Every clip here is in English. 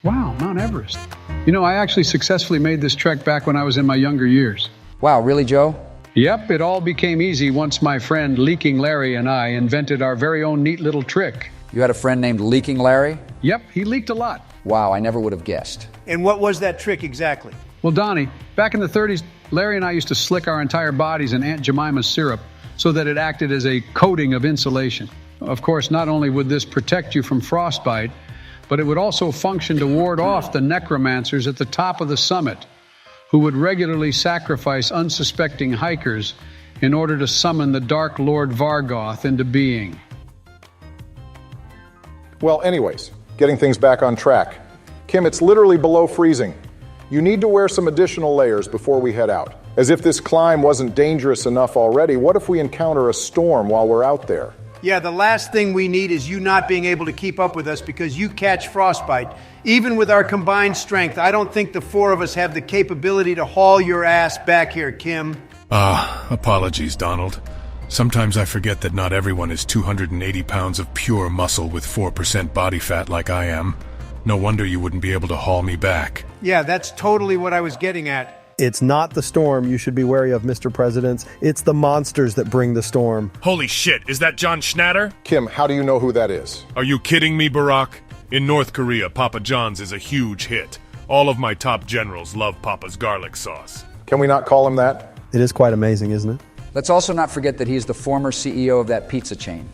Wow, Mount Everest. You know, I actually successfully made this trek back when I was in my younger years. Wow, really, Joe? Yep, it all became easy once my friend Leaking Larry and I invented our very own neat little trick. You had a friend named Leaking Larry? Yep, he leaked a lot. Wow, I never would have guessed. And what was that trick exactly? Well, Donnie, back in the 30s, Larry and I used to slick our entire bodies in Aunt Jemima's syrup so that it acted as a coating of insulation. Of course, not only would this protect you from frostbite, but it would also function to ward off the necromancers at the top of the summit, who would regularly sacrifice unsuspecting hikers in order to summon the Dark Lord Vargoth into being. Well, anyways, getting things back on track. Kim, it's literally below freezing. You need to wear some additional layers before we head out. As if this climb wasn't dangerous enough already, what if we encounter a storm while we're out there? Yeah, the last thing we need is you not being able to keep up with us because you catch frostbite. Even with our combined strength, I don't think the four of us have the capability to haul your ass back here, Kim. Apologies, Donald. Sometimes I forget that not everyone is 280 pounds of pure muscle with 4% body fat like I am. No wonder you wouldn't be able to haul me back. Yeah, that's totally what I was getting at. It's not the storm you should be wary of, Mr. President. It's the monsters that bring the storm. Holy shit, is that John Schnatter? Kim, how do you know who that is? Are you kidding me, Barack? In North Korea, Papa John's is a huge hit. All of my top generals love Papa's garlic sauce. Can we not call him that? It is quite amazing, isn't it? Let's also not forget that he's the former CEO of that pizza chain,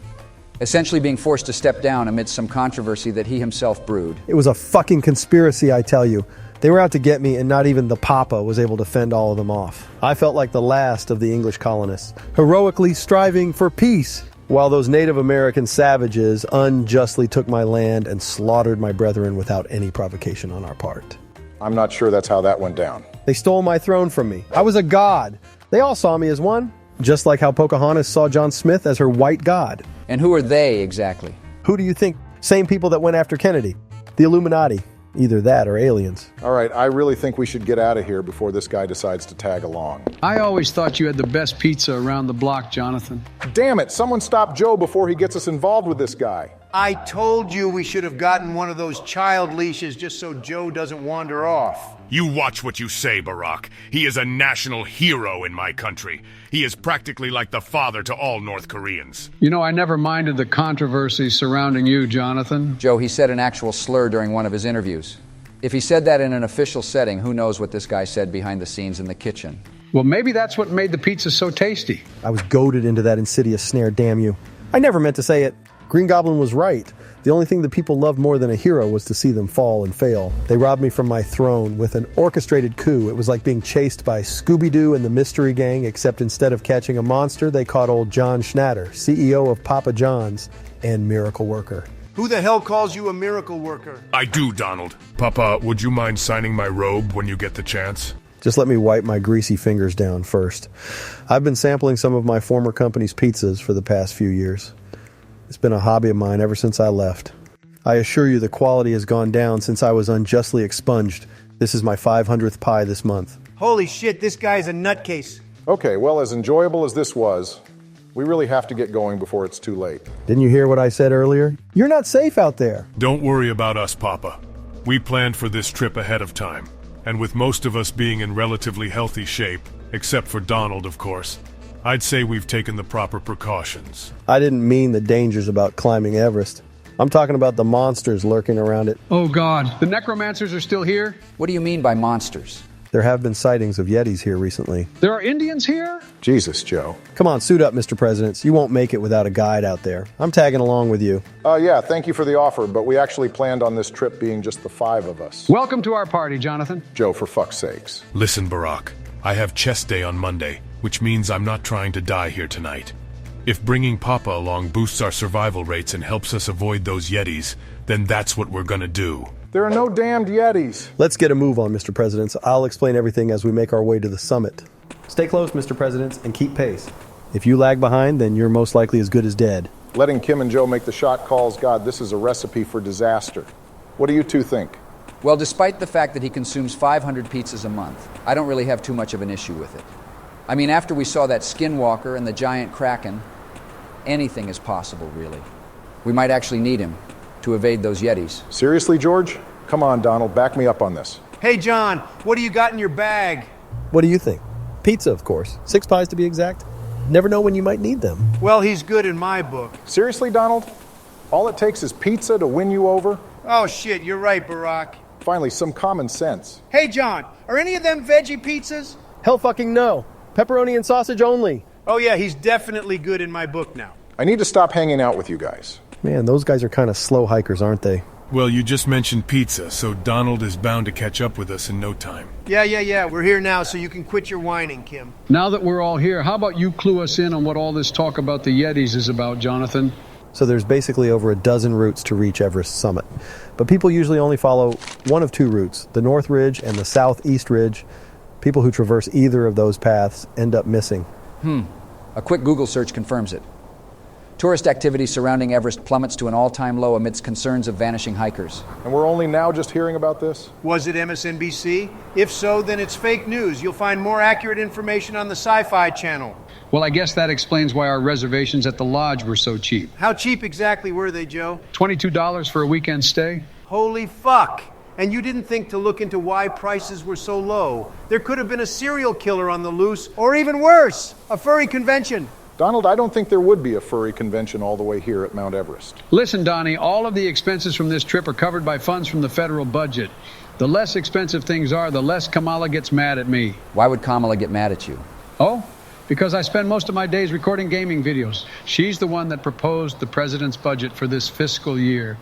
essentially being forced to step down amidst some controversy that he himself brewed. It was a fucking conspiracy, I tell you. They were out to get me, and not even the Papa was able to fend all of them off. I felt like the last of the English colonists, heroically striving for peace, while those Native American savages unjustly took my land and slaughtered my brethren without any provocation on our part. I'm not sure that's how that went down. They stole my throne from me. I was a god. They all saw me as one, just like how Pocahontas saw John Smith as her white god. And who are they exactly? Who do you think? Same people that went after Kennedy. The Illuminati. Either that or aliens. All right, I really think we should get out of here before this guy decides to tag along. I always thought you had the best pizza around the block, Jonathan. Damn it, someone stop Joe before he gets us involved with this guy. I told you we should have gotten one of those child leashes just so Joe doesn't wander off. You watch what you say, Barack. He is a national hero in my country. He is practically like the father to all North Koreans. You know, I never minded the controversy surrounding you, Jonathan. Joe, he said an actual slur during one of his interviews. If he said that in an official setting, who knows what this guy said behind the scenes in the kitchen? Well, maybe that's what made the pizza so tasty. I was goaded into that insidious snare, damn you. I never meant to say it. Green Goblin was right. The only thing that people loved more than a hero was to see them fall and fail. They robbed me from my throne with an orchestrated coup. It was like being chased by Scooby-Doo and the Mystery Gang, except instead of catching a monster, they caught old John Schnatter, CEO of Papa John's and miracle worker. Who the hell calls you a miracle worker? I do, Donald. Papa, would you mind signing my robe when you get the chance? Just let me wipe my greasy fingers down first. I've been sampling some of my former company's pizzas for the past few years. It's been a hobby of mine ever since I left. I assure you the quality has gone down since I was unjustly expunged. This is my 500th pie this month. Holy shit, this guy's a nutcase. Okay, well, as enjoyable as this was, we really have to get going before it's too late. Didn't you hear what I said earlier? You're not safe out there. Don't worry about us, Papa. We planned for this trip ahead of time, and with most of us being in relatively healthy shape, except for Donald, of course, I'd say we've taken the proper precautions. I didn't mean the dangers about climbing Everest. I'm talking about the monsters lurking around it. Oh, God. The necromancers are still here? What do you mean by monsters? There have been sightings of Yetis here recently. There are Indians here? Jesus, Joe. Come on, suit up, Mr. President. You won't make it without a guide out there. I'm tagging along with you. Yeah, thank you for the offer, but we actually planned on this trip being just the 5 of us. Welcome to our party, Jonathan. Joe, for fuck's sakes. Listen, Barack, I have chest day on Monday, which means I'm not trying to die here tonight. If bringing Papa along boosts our survival rates and helps us avoid those Yetis, then that's what we're gonna do. There are no damned Yetis. Let's get a move on, Mr. President. I'll explain everything as we make our way to the summit. Stay close, Mr. President, and keep pace. If you lag behind, then you're most likely as good as dead. Letting Kim and Joe make the shot calls, God, this is a recipe for disaster. What do you two think? Well, despite the fact that he consumes 500 pizzas a month, I don't really have too much of an issue with it. I mean, after we saw that skinwalker and the giant kraken, anything is possible, really. We might actually need him to evade those Yetis. Seriously, George? Come on, Donald, back me up on this. Hey, John, what do you got in your bag? What do you think? Pizza, of course. 6 pies to be exact. Never know when you might need them. Well, he's good in my book. Seriously, Donald? All it takes is pizza to win you over? Oh, shit, you're right, Barack. Finally, some common sense. Hey, John, are any of them veggie pizzas? Hell fucking no. Pepperoni and sausage only. Oh, yeah, he's definitely good in my book now. I need to stop hanging out with you guys. Man, those guys are kind of slow hikers, aren't they? Well, you just mentioned pizza, so Donald is bound to catch up with us in no time. Yeah, we're here now, so you can quit your whining, Kim. Now that we're all here, how about you clue us in on what all this talk about the Yetis is about, Jonathan? So there's basically over a dozen routes to reach Everest summit. But people usually only follow one of 2 routes, the North Ridge and the Southeast Ridge. People who traverse either of those paths end up missing. A quick Google search confirms it. Tourist activity surrounding Everest plummets to an all-time low amidst concerns of vanishing hikers. And we're only now just hearing about this? Was it MSNBC? If so, then it's fake news. You'll find more accurate information on the Sci-Fi Channel. Well, I guess that explains why our reservations at the lodge were so cheap. How cheap exactly were they, Joe? $22 for a weekend stay? Holy fuck! And you didn't think to look into why prices were so low. There could have been a serial killer on the loose, or even worse, a furry convention. Donald, I don't think there would be a furry convention all the way here at Mount Everest. Listen, Donnie, all of the expenses from this trip are covered by funds from the federal budget. The less expensive things are, the less Kamala gets mad at me. Why would Kamala get mad at you? Oh? Because I spend most of my days recording gaming videos. She's the one that proposed the president's budget for this fiscal year.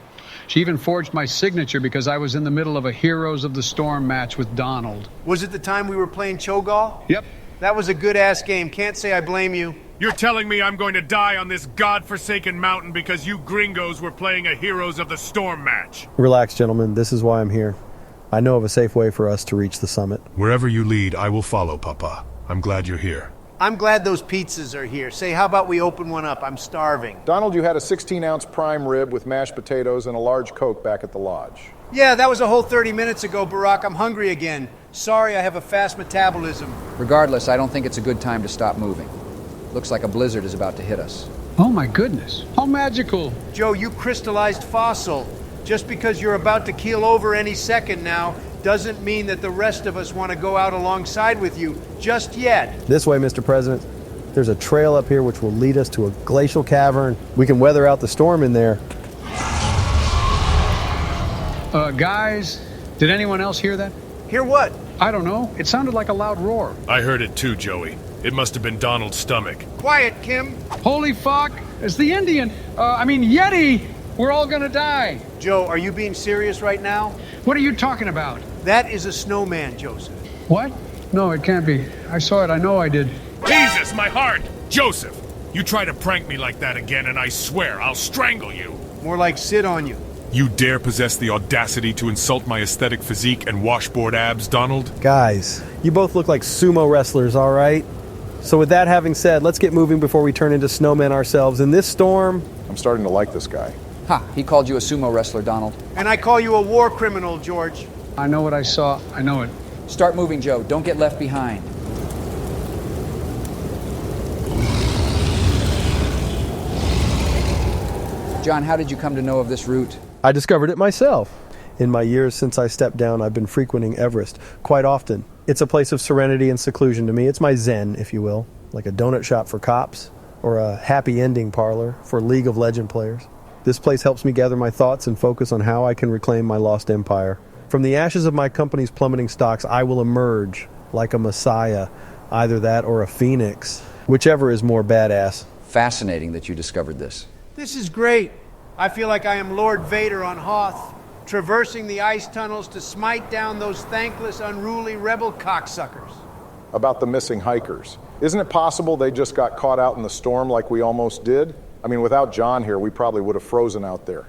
She even forged my signature because I was in the middle of a Heroes of the Storm match with Donald. Was it the time we were playing Cho'Gall? Yep. That was a good-ass game. Can't say I blame you. You're telling me I'm going to die on this godforsaken mountain because you gringos were playing a Heroes of the Storm match? Relax, gentlemen. This is why I'm here. I know of a safe way for us to reach the summit. Wherever you lead, I will follow, Papa. I'm glad you're here. I'm glad those pizzas are here. Say, how about we open one up? I'm starving. Donald, you had a 16-ounce prime rib with mashed potatoes and a large Coke back at the lodge. Yeah, that was a whole 30 minutes ago, Barack. I'm hungry again. Sorry, I have a fast metabolism. Regardless, I don't think it's a good time to stop moving. Looks like a blizzard is about to hit us. Oh my goodness. How magical. Joe, you crystallized fossil. Just because you're about to keel over any second now doesn't mean that the rest of us want to go out alongside with you just yet. This way, Mr. President. There's a trail up here which will lead us to a glacial cavern. We can weather out the storm in there. Guys, did anyone else hear that? Hear what? I don't know. It sounded like a loud roar. I heard it too, Joey. It must have been Donald's stomach. Quiet, Kim. Holy fuck! It's the Indian! Yeti! We're all gonna die! Joe, are you being serious right now? What are you talking about? That is a snowman, Joseph. What? No, it can't be. I saw it. I know I did. Jesus, my heart! Joseph, you try to prank me like that again and I swear I'll strangle you. More like sit on you. You dare possess the audacity to insult my aesthetic physique and washboard abs, Donald? Guys, you both look like sumo wrestlers, all right? So with that having said, let's get moving before we turn into snowmen ourselves. In this storm... I'm starting to like this guy. Ha! He called you a sumo wrestler, Donald. And I call you a war criminal, George. I know what I saw. I know it. Start moving, Joe. Don't get left behind. John, how did you come to know of this route? I discovered it myself. In my years since I stepped down, I've been frequenting Everest quite often. It's a place of serenity and seclusion to me. It's my zen, if you will, like a donut shop for cops or a happy ending parlor for League of Legends players. This place helps me gather my thoughts and focus on how I can reclaim my lost empire. From the ashes of my company's plummeting stocks, I will emerge like a messiah, either that or a phoenix, whichever is more badass. Fascinating that you discovered this. This is great. I feel like I am Lord Vader on Hoth, traversing the ice tunnels to smite down those thankless, unruly rebel cocksuckers. About the missing hikers. Isn't it possible they just got caught out in the storm like we almost did? I mean, without John here, we probably would have frozen out there.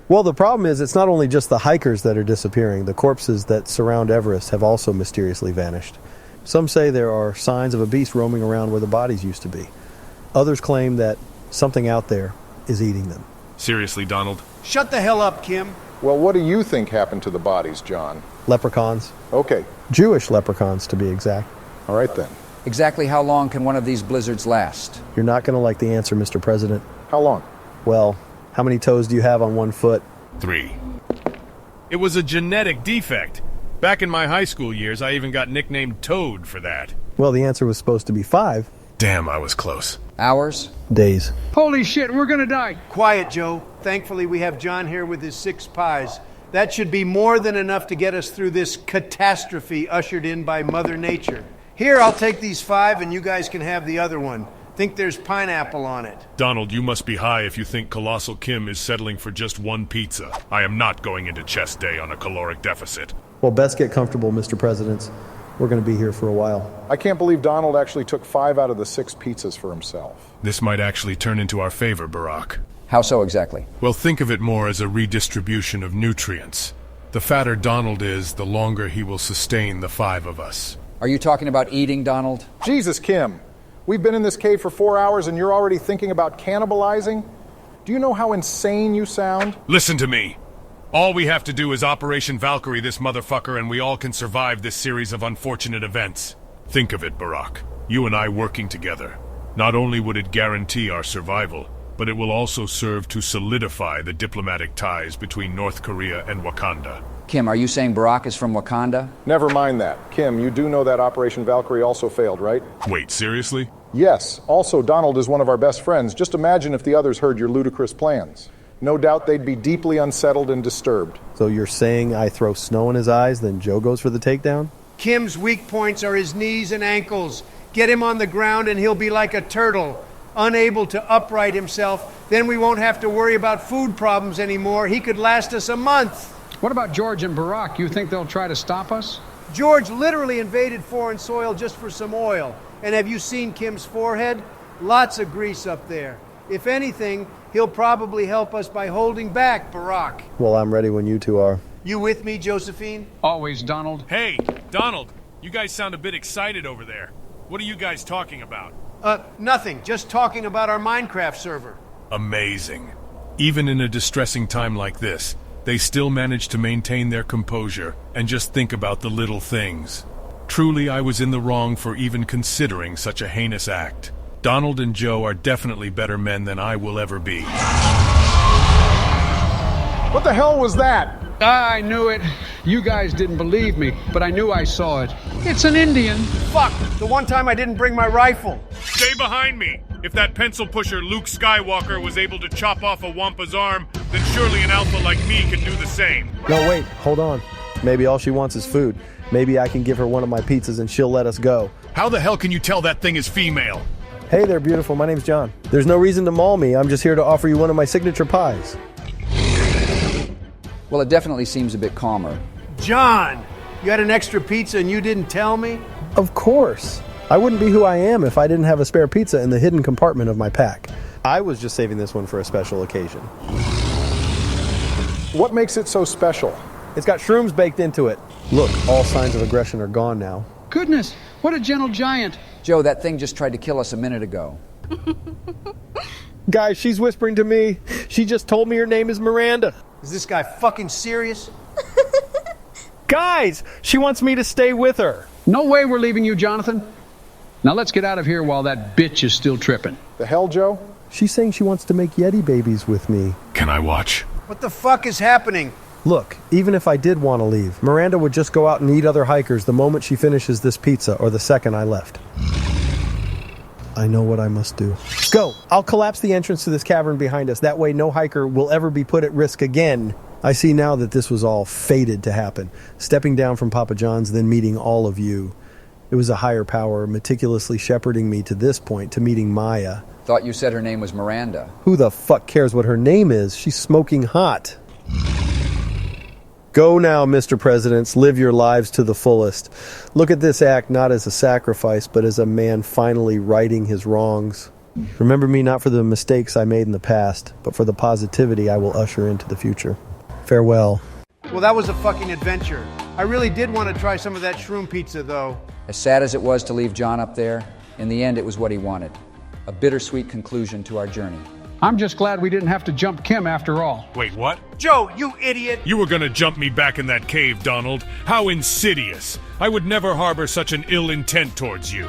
Well, the problem is it's not only just the hikers that are disappearing. The corpses that surround Everest have also mysteriously vanished. Some say there are signs of a beast roaming around where the bodies used to be. Others claim that something out there is eating them. Seriously, Donald? Shut the hell up, Kim. Well, what do you think happened to the bodies, John? Leprechauns. Okay. Jewish leprechauns, to be exact. All right, then. Exactly how long can one of these blizzards last? You're not going to like the answer, Mr. President. How long? Well, how many toes do you have on one foot? 3. It was a genetic defect. Back in my high school years, I even got nicknamed Toad for that. Well, the answer was supposed to be 5 Damn, I was close. Hours? days. Holy shit, we're gonna die. Quiet, Joe. Thankfully, we have John here with his 6 pies. That should be more than enough to get us through this catastrophe ushered in by Mother Nature. Here, I'll take these 5 and you guys can have the other one. Think there's pineapple on it. Donald, you must be high if you think Colossal Kim is settling for just one pizza. I am not going into chest day on a caloric deficit. Well, best get comfortable, Mr. Presidents. We're going to be here for a while. I can't believe Donald actually took 5 out of the 6 pizzas for himself. This might actually turn into our favor, Barack. How so exactly? Well, think of it more as a redistribution of nutrients. The fatter Donald is, the longer he will sustain the 5 of us. Are you talking about eating, Donald? Jesus, Kim. We've been in this cave for 4 hours and you're already thinking about cannibalizing? Do you know how insane you sound? Listen to me. All we have to do is Operation Valkyrie this motherfucker and we all can survive this series of unfortunate events. Think of it, Barack. You and I working together. Not only would it guarantee our survival, but it will also serve to solidify the diplomatic ties between North Korea and Wakanda. Kim, are you saying Barack is from Wakanda? Never mind that. Kim, you do know that Operation Valkyrie also failed, right? Wait, seriously? Yes. Also, Donald is one of our best friends. Just imagine if the others heard your ludicrous plans. No doubt they'd be deeply unsettled and disturbed. So you're saying I throw snow in his eyes, then Joe goes for the takedown? Kim's weak points are his knees and ankles. Get him on the ground and he'll be like a turtle, unable to upright himself. Then we won't have to worry about food problems anymore. He could last us a month. What about George and Barack? You think they'll try to stop us? George literally invaded foreign soil just for some oil. And have you seen Kim's forehead? Lots of grease up there. If anything, he'll probably help us by holding back Barack. Well, I'm ready when you two are. You with me, Josephine? Always, Donald. Hey, Donald, you guys sound a bit excited over there. What are you guys talking about? Nothing. Just talking about our Minecraft server. Amazing. Even in a distressing time like this, they still manage to maintain their composure and just think about the little things. Truly, I was in the wrong for even considering such a heinous act. Donald and Joe are definitely better men than I will ever be. What the hell was that? I knew it. You guys didn't believe me, but I knew I saw it. It's an Indian. Fuck! The one time I didn't bring my rifle. Stay behind me! If that pencil pusher Luke Skywalker was able to chop off a Wampa's arm, then surely an alpha like me can do the same. No, wait, hold on. Maybe all she wants is food. Maybe I can give her one of my pizzas and she'll let us go. How the hell can you tell that thing is female? Hey there, beautiful. My name's John. There's no reason to maul me. I'm just here to offer you one of my signature pies. Well, it definitely seems a bit calmer. John! You had an extra pizza and you didn't tell me? Of course. I wouldn't be who I am if I didn't have a spare pizza in the hidden compartment of my pack. I was just saving this one for a special occasion. What makes it so special? It's got shrooms baked into it. Look, all signs of aggression are gone now. Goodness, what a gentle giant. Joe, that thing just tried to kill us a minute ago. Guys, she's whispering to me. She just told me her name is Miranda. Is this guy fucking serious? Guys, she wants me to stay with her. No way we're leaving you, Jonathan. Now let's get out of here while that bitch is still tripping. The hell, Joe? She's saying she wants to make Yeti babies with me. Can I watch? What the fuck is happening? Look, even if I did want to leave, Miranda would just go out and eat other hikers the moment she finishes this pizza or the second I left. I know what I must do. Go! I'll collapse the entrance to this cavern behind us. That way no hiker will ever be put at risk again. I see now that this was all fated to happen. Stepping down from Papa John's, then meeting all of you. It was a higher power meticulously shepherding me to this point, to meeting Maya. Thought you said her name was Miranda. Who the fuck cares what her name is? She's smoking hot. Go now, Mr. Presidents. Live your lives to the fullest. Look at this act not as a sacrifice, but as a man finally righting his wrongs. Remember me not for the mistakes I made in the past, but for the positivity I will usher into the future. Farewell. Well, that was a fucking adventure. I really did want to try some of that shroom pizza, though. As sad as it was to leave John up there, in the end it was what he wanted. A bittersweet conclusion to our journey. I'm just glad we didn't have to jump Kim after all. Wait, what? Joe, you idiot! You were gonna jump me back in that cave, Donald. How insidious. I would never harbor such an ill intent towards you.